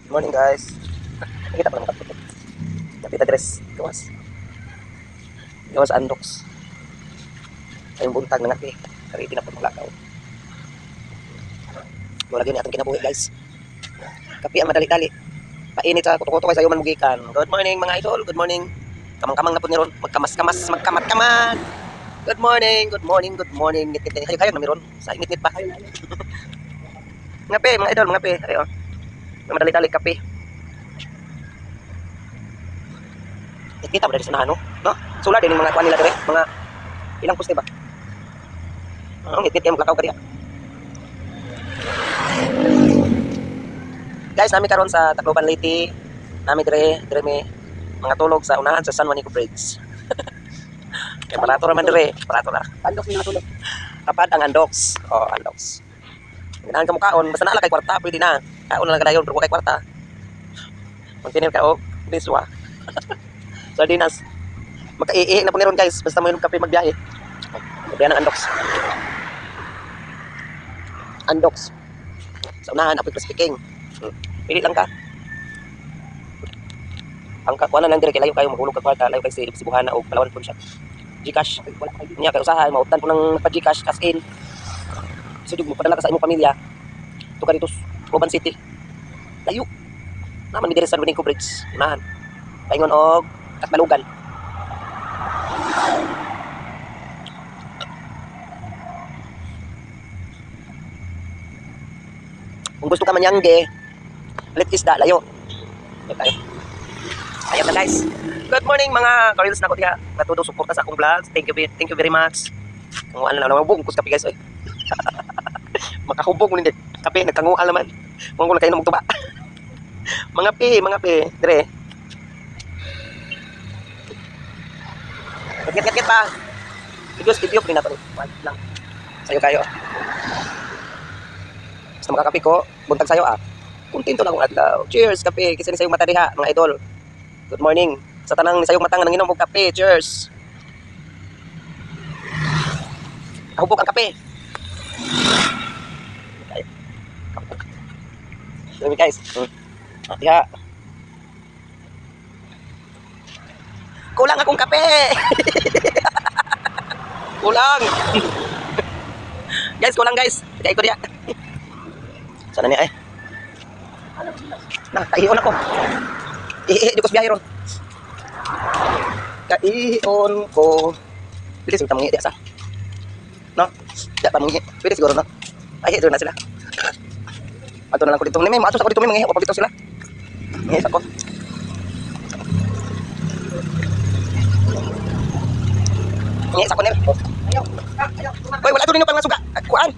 Good morning guys. Nakita pa naman kapit. Kapit address. Gawas. Gawas Andox. Ayong buntag na nga eh. Kariti na po maglakaw. Wala yun atong kinabuhi guys. Kapi ang madali-dali. Painit sa kuto-kuto kay sayo man mugikan. Good morning mga idol. Good morning. Kamang-kamang na po ni ron. Magkamas-kamas. Magkamat-kamat. Good morning. Good morning. Good morning. Ngit-ngit. Kayo na meron. Sa ngit-ngit pa. Mga pe, mga idol. Mga pe. Ayo. Madali-dali kape. Kita ba dari sana no? Sula din yung mga kuan nila dire, mga ilang poste ba? Ngit-ngit kayo maglakaw kadiya. Guys, nami karon sa Tacloban Leyte. Nami dire may mga tulog sa unahan sa San Juanico Bridge. Kay barato raman dire, barato na. Andox ni natulog. Kapad ang Andox. Oh, Andox. Ganahan ka mo kaon, basta naa kay kwarta, pwede na. Kaon lang kadayon pero kay kwarta. Continue ka og biswa. Sardinas. Magka-iihi na po niron guys. Basta mo yung kape magbiyahe. Magbiyahe ng Andox. Andox. Sa unahan, apoy speaking. Pili lang ka. Ang kakuha na lang dire, layo kayo mahulog ka kwarta. Layo kayo si Buhana o Palawan po siya. Gcash. Niya kayo usahay. Mauptan po ng nagpa-Gcash. Cash in. So mo padala ka sa imong pamilya. Ito ka dito. Tacloban City. Layo. Naman ni dire sa San Juanico Bridge. Unahan. Paingon og Katbalugan. Kung gusto ka manyangge, ulit isda, layo. Ayan na guys. Good morning mga ka-reels na ko diya. Natudo suporta sa akong vlog. Thank you very much. Kung ano lang, bungkus kape guys. Makahubog mo nindit. Kape, nagkangual naman. Kung lang kayo na magtuba. Mga pe, dire. Kit pa. Video rin na ito. Lang. Sayo kayo. Basta makakapi ko, buntag sayo Kuntinto lang akong adlaw. Cheers, kape. Kasi ni sayong mata diha, mga idol. Good morning. Sa tanang ni sayong matang nanginom og kape. Cheers. Hubog ang kape. Okay. Guys. Diha. Kulang akong kape. Kulang. Guys, kulang guys. Kaya ko diya. Sana niya Nah, kaihion ako. Di ko biyahe ron. Kaihion ko. Pwede siguro mangi diya sa. No? Diya pa mangi. Pwede siguro no? Ay, doon na sila. Ato na lang ko dito. May maatos ako dito. May mangi. Wapag dito sila. Mangi ako. Mangi sa ko nila. Uy, wala ito rin yung pang nasuga. Kuhaan.